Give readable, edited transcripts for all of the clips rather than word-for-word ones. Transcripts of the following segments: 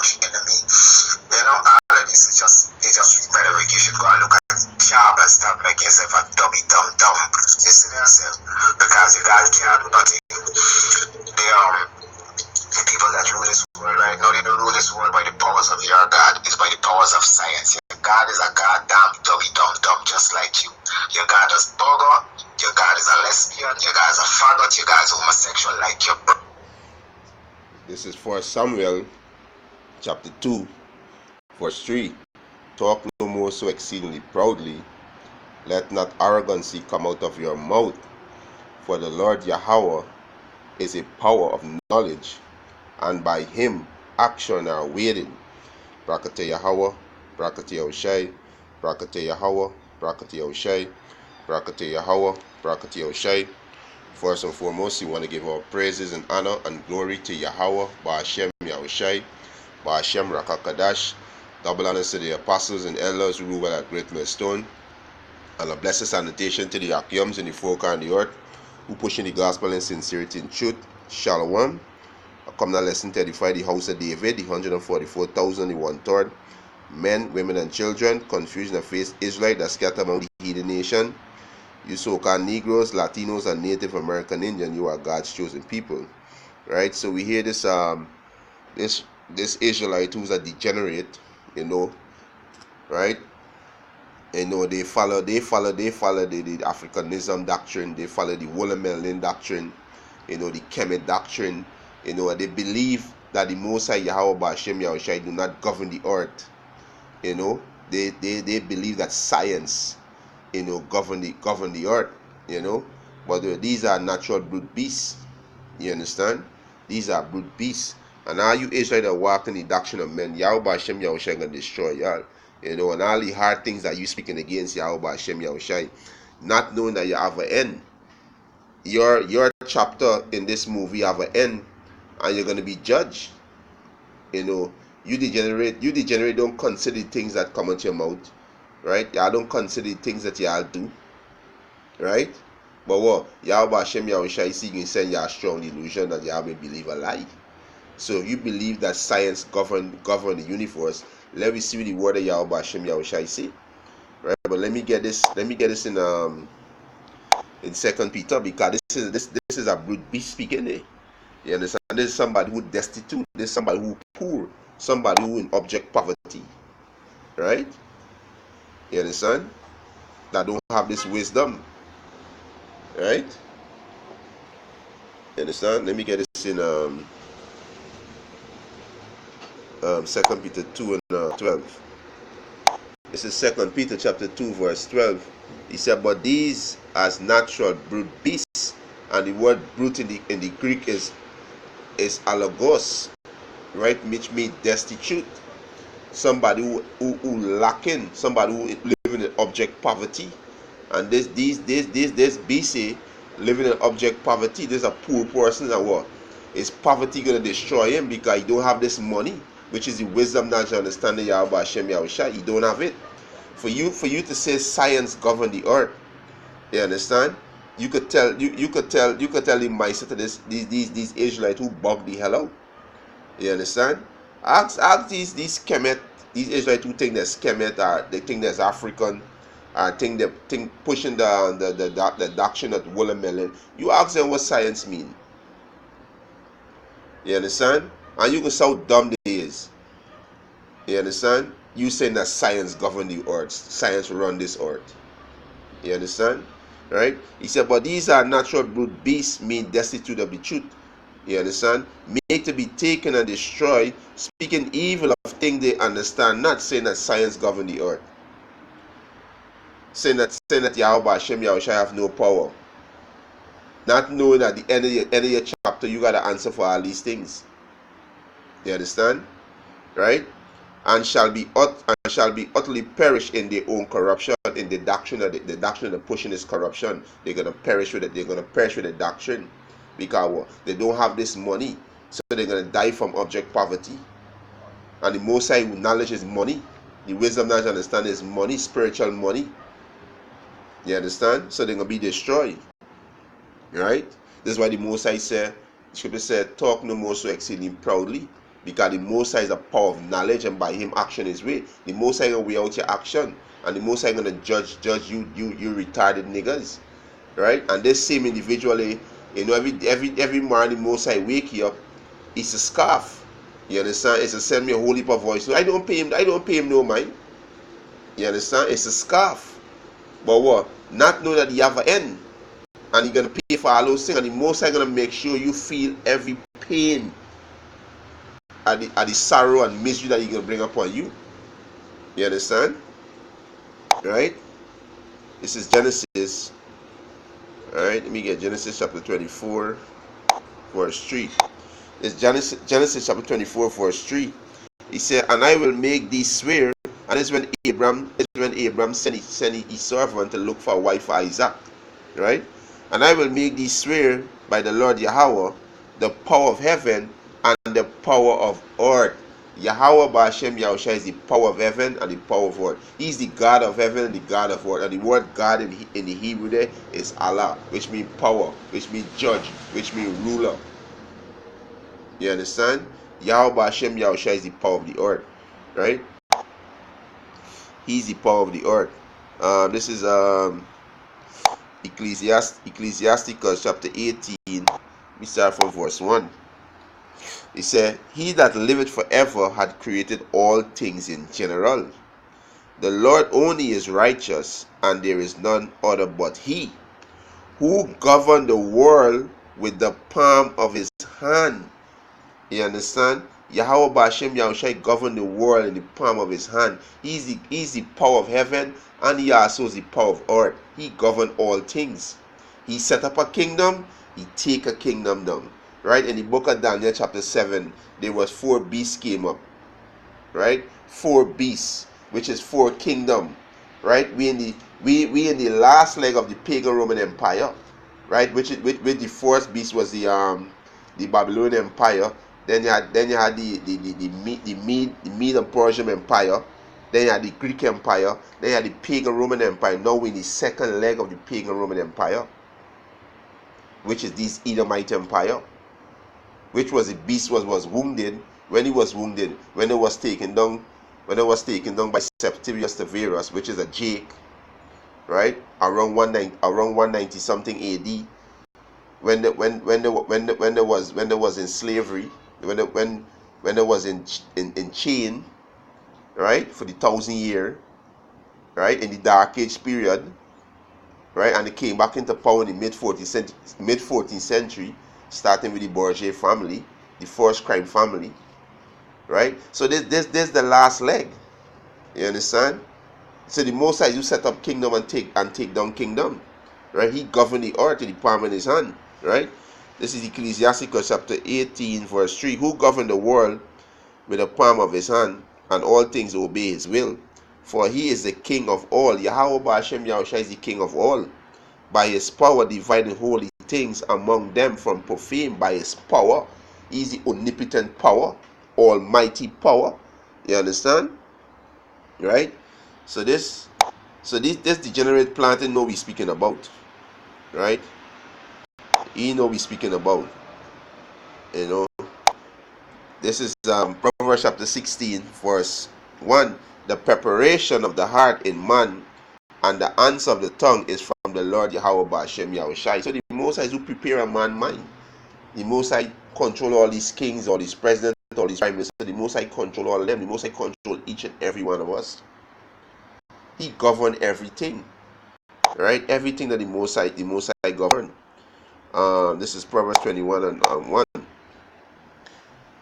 arch enemy. All of this is just rhetoric. You should go and look at job and stop making yourself a dummy, dumb. Listen to yourself. Because you guys can't do nothing. The people that rule this world right now, they don't rule this world by the powers of your God. It's by the powers of science. Your God is a goddamn dummy, dumb, just like you. Your God is bugger. Your God is a lesbian. Your God is a faggot. Your God is homosexual like your brother. This is 1 Samuel chapter 2 verse 3. Talk no more so exceedingly proudly. Let not arrogancy come out of your mouth. For the Lord Yahweh is a power of knowledge, and by him action are waiting. Brakate Yahweh, Brakate Oshai, Brakate Yahweh, Brakate Oshai, Brakate Yahweh, Brakate Oshai. First and foremost, we want to give our praises and honor and glory to Yahweh, Ba'ashem Yahushai, Ba'ashem Rakakadash. Double honors to the apostles and elders who rule well at Great Millstone, and a blessed salutation to the Akyums and the folk on the earth who pushing the gospel in sincerity and truth. Shalom. I come now lesson to edify the house of David, the 144,000, the 1/3, men, women, and children, confusion of faith, Israelite that scattered among the heathen nation. You so-called Negroes, Latinos, and Native American Indian, you are God's chosen people. Right? So we hear this this Israelite who's a degenerate, right? They follow the Africanism doctrine, they follow the Wolamelin doctrine, the Kemet doctrine. They believe that the Most High Yahweh Ba'ashem Yahushai do not govern the earth. They believe that science, govern the earth. But these are natural brute beasts. You understand? These are brute beasts. And all you Israelites that walk in the doctrine of men, Yahweh Ba'ashem Yahushai gonna destroy y'all. And all the hard things that you speaking against Yahweh Ba'ashem Yahushai, not knowing that you have an end. Your chapter in this movie have an end, and you're gonna be judged. You degenerate don't consider the things that come out your mouth, right? Y'all don't consider the things that y'all do, right? But what Yahweh Ba'ashem Yahushai see you send you a strong illusion that y'all may believe a lie. So you believe that science govern the universe. Let me see what the word of Yahweh Ba'ashem Yahushai say. Right? But let me get this in 2 Peter, because this is a brute beast speaking there. You understand? This is somebody who destitute, this is somebody who poor, somebody who in object poverty. Right? You understand? That don't have this wisdom. Right? You understand? Let me get this in 2 Peter 2 and 12. This is 2 Peter chapter 2 verse 12. He said, but these as natural brute beasts, and the word brute in the Greek is alagos, right, which means destitute, somebody who lacking, somebody who living in object poverty. And this BC living in object poverty, there's a poor person that what is poverty gonna destroy him because he don't have this money, which is the wisdom, knowledge, and understanding Yahweh Ba'ashem Yahushai. You don't have it. For you to say science govern the earth, you understand? You could tell the mindset to these Israelites who bug the hell out. You understand? Ask these Kemet, these Israelites who think there's Kemet, or they think there's African, or think pushing the doctrine of Wolamelin. You ask them what science mean. You understand? And you can see how dumb they is. You understand? You saying that science govern the earth, science run this earth. You understand? Right? He said, but these are natural brute beasts, mean destitute of the truth. You understand? Made to be taken and destroyed, speaking evil of things they understand, not saying that science govern the earth. Saying that Yahweh Ba'ashem Yahushai have no power. Not knowing that at the end of your chapter you gotta answer for all these things. You understand? Right? And shall be utterly perish in their own corruption, in the doctrine of the doctrine of pushing is corruption. They're gonna perish with it. They're gonna perish with the doctrine because they don't have this money, so they're gonna die from object poverty. And the Most High knowledge is money. The wisdom, knowledge, understanding is money, spiritual money. You understand? So they're gonna be destroyed. Right? This is why the Most High said, the scripture said, talk no more so exceeding proudly. because the Most High is a power of knowledge, and by Him action is way. The Most High gonna weigh out your action, and the Most High gonna judge you retarded niggas, right? And this same individually, every morning the Most High wake you up, it's a scarf. You understand? It's to send me a whole heap of voice. So I don't pay him. I don't pay him no mind. You understand? It's a scarf. But what? Not know that you have an end, and you're gonna pay for all those things, and the Most High gonna make sure you feel every pain at the sorrow and misery that He's gonna bring upon you. You understand? Right? This is Genesis. Alright, let me get Genesis chapter 24, verse 3. It's Genesis chapter 24, verse 3. He said, and I will make thee swear. And it's when Abram sent his servant to look for a wife for Isaac. Right? And I will make thee swear by the Lord Yahweh, the power of heaven and the power of earth. Yahweh Ba'ashem Yahushua is the power of heaven and the power of earth. He's the God of heaven and the God of earth. And the word God in the Hebrew there is Allah, which means power, which means judge, which means ruler. You understand? Yahweh Ba'ashem Yahushua is the power of the earth. Right? He's the power of the earth. This is Ecclesiasticus chapter 18. We start from verse 1. He said, he that liveth forever had created all things in general. The Lord only is righteous, and there is none other but He, who governed the world with the palm of His hand. You understand? Yahweh Ba'ashem Yahushua governed the world in the palm of His hand. He's the power of heaven, and He also is the power of earth. He governed all things. He set up a kingdom, He take a kingdom down. Right? In the book of Daniel chapter 7, there was 4 beasts came up. Right? 4 beasts, which is 4 kingdom. Right? We in the last leg of the pagan Roman Empire. Right? Which the first beast was the Babylonian Empire. Then you had the Mede and Persian Empire. Then you had the Greek Empire. Then you had the pagan Roman Empire. Now we're in the second leg of the pagan Roman Empire, which is this Edomite Empire, which was the beast was wounded when it was taken down by Septimius Severus, which is a Jake, right, around 190 something AD, when there was in slavery, when there was in chain, right, for the 1,000 year, right, in the Dark Age period, right, and it came back into power in the mid 14th century, starting with the Borgia family, the first crime family, right? So this the last leg. You understand? So the Most High, you set up kingdom and take down kingdom, right? He governed the earth in the palm of His hand, right? This is Ecclesiasticus chapter 18, verse 3. Who governed the world with the palm of His hand, and all things obey His will? For He is the King of all. Yahweh Ba'ashem Yahushua is the King of all. By His power dividing holy things among them from profane. By His power, He is the omnipotent power, almighty power. You understand? Right? So this degenerate planting know we speaking about. Right? He know we speaking about. You know. This is Proverbs chapter 16, verse 1. The preparation of the heart in man and the answer of the tongue is from the Lord Yahweh Ba'ashem Yahushai. So the Most High is who prepare a man's mind. The Most High control all these kings, all these presidents, all these prime ministers. The Most High control all of them. The Most High control each and every one of us. He governed everything, right? Everything that the Most High governed. This is Proverbs 21 and 1.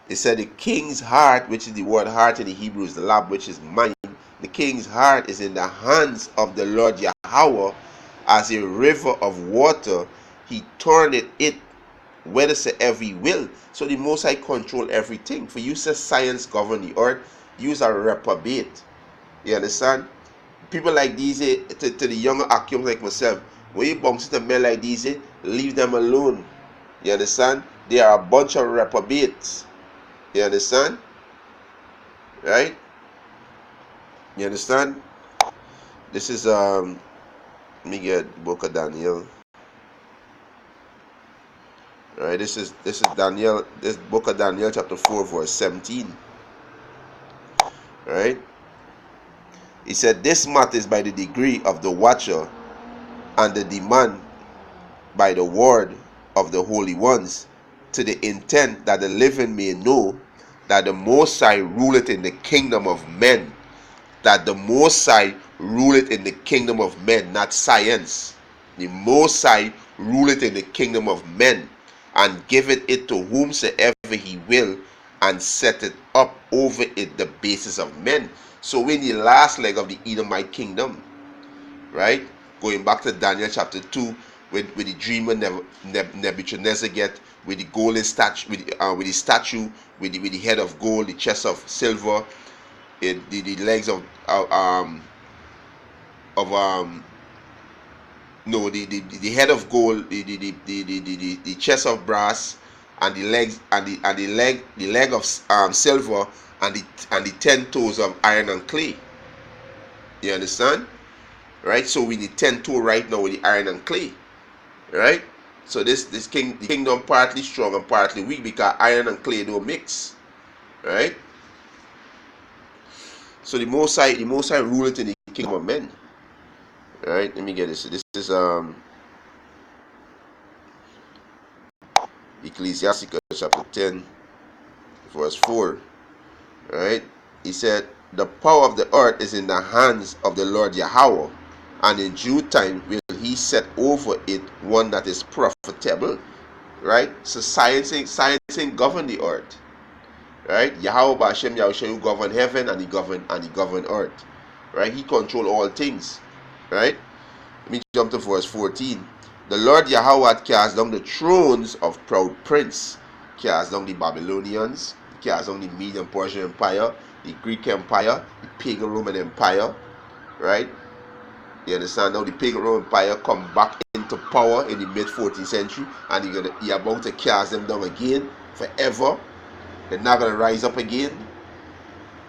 It said the king's heart, which is the word heart in the Hebrew is the lab, which is mind. The king's heart is in the hands of the Lord Yahweh, as a river of water. He turneth it whithersoever He will. So the Most High control everything. For you say science govern the earth, use a reprobate. You understand? People like these, to the younger accused like myself, when you bounce to men like these, leave them alone. You understand? They are a bunch of reprobates. You understand? Right? You understand? This is let me get the book of Daniel. All right, this is Daniel, this book of Daniel, chapter 4, verse 17. All right, he said, "This matter is by the degree of the watcher, and the demand by the word of the holy ones, to the intent that the living may know that the Most High ruleth in the kingdom of men." That the Most High ruleth in the kingdom of men, not science. The Most High ruleth in the kingdom of men, and giveth it to whomsoever he will, and setteth up over it the basis of men. So we're in the last leg of the Edomite kingdom, right? Going back to Daniel chapter 2, with the dreamer Nebuchadnezzar get with the golden statue, with the statue, with the head of gold, the chest of silver, the legs of no the head of gold, the chest of brass, and the legs, and the leg of silver, and the 10 toes of iron and clay. You understand? Right? So we need 10 toe right now with the iron and clay. Right? So the kingdom partly strong and partly weak, because iron and clay don't mix. Right? So the Most High ruleth in the kingdom of men. Right? Let me get this. This is Ecclesiasticus chapter 10, verse 4. Right? He said, "The power of the earth is in the hands of the Lord Yahweh, and in due time will he set over it one that is profitable." Right? So science ain't govern the earth. Right? Yahweh Bashem Yahushua, who govern heaven, and he govern earth. Right? He control all things. Right? Let me jump to verse 14. "The Lord Yahweh had cast down the thrones of proud prince." Cast down the Babylonians, cast down the Median Persian Empire, the Greek Empire, the pagan Roman Empire. Right? You understand? Now the pagan Roman Empire come back into power in the mid 14th century, and you're about to cast them down again forever. They're not gonna rise up again.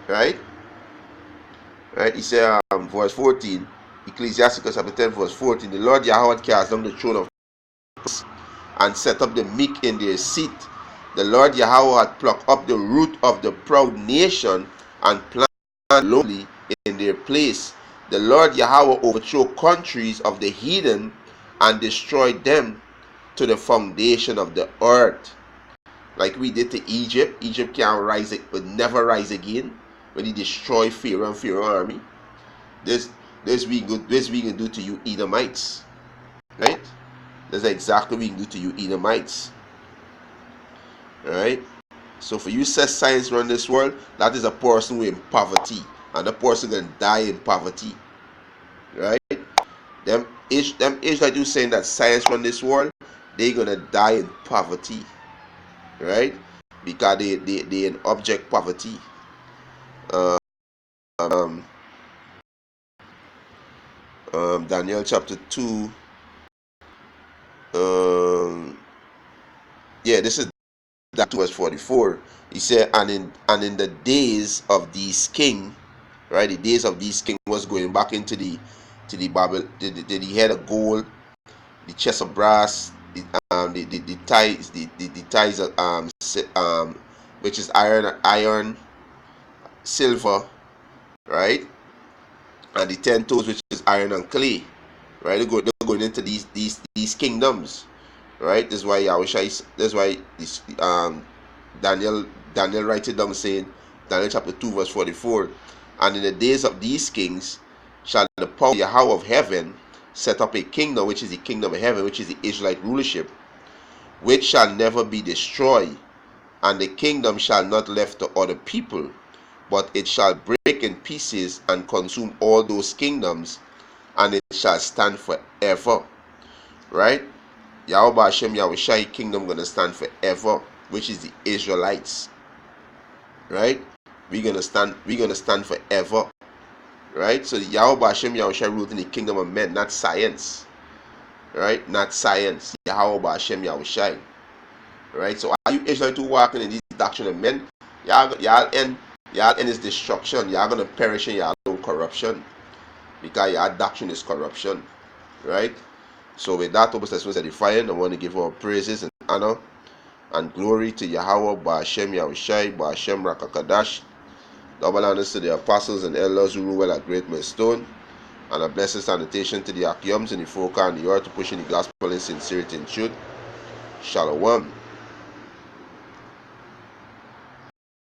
Right? Right? He said, verse 14, Ecclesiasticus chapter 10, verse 14, "The Lord Yahweh cast down the throne of and set up the meek in their seat. The Lord Yahweh had plucked up the root of the proud nation, and planted lowly in their place. The Lord Yahweh overthrew countries of the heathen, and destroyed them to the foundation of the earth." Like we did to Egypt. Egypt can't rise, it would never rise again when he destroyed Pharaoh and Pharaoh army. This we can do to you Edomites. Right? That's exactly what we can do to you Edomites. Alright? So for you says science run this world, that is a person who in poverty. And the person gonna die in poverty. Right? Them Israelites who saying that science run this world, they gonna die in poverty. Right? Because they in object poverty. Daniel chapter 2. This is that verse 44. He said, and in the days of these king, right? The days of these king was going back into the Bible. The head of gold, the chest of brass, the ties, the ties of which is iron, silver, right? And the 10 toes, which is iron and clay, right? They're going into these kingdoms, right? That's why this Daniel writes it down, saying, Daniel chapter 2 verse 44, "And in the days of these kings shall the power of Yahweh of heaven set up a kingdom, which is the kingdom of heaven, which is the Israelite rulership, which shall never be destroyed, and the kingdom shall not left to other people, but it shall break in pieces and consume all those kingdoms, and it shall stand forever." Right? Yahweh Hashem Yahushai kingdom gonna stand forever, which is the Israelites. Right? We're gonna stand forever. Right? So the Yahweh Hashem Yahushai ruled in the kingdom of men, not science. Right? Not science. Yahweh Hashem Yahushai. Right? So are you Israelites who walking in this doctrine of men? Y'all end is destruction. Y'all gonna perish in your own corruption, because your doctrine is corruption. Right? So with that, Obus Edifying, I want to give our praises and honor and glory to Yahweh, Ba'ashem Yahushai, Ba'ashem Rakakadash. Double honors to the apostles and elders who rule well at Great Millstone, and a blessed salutation to the Akiums and the Foka and the earth to pushing the gospel in sincerity and truth. Shalom.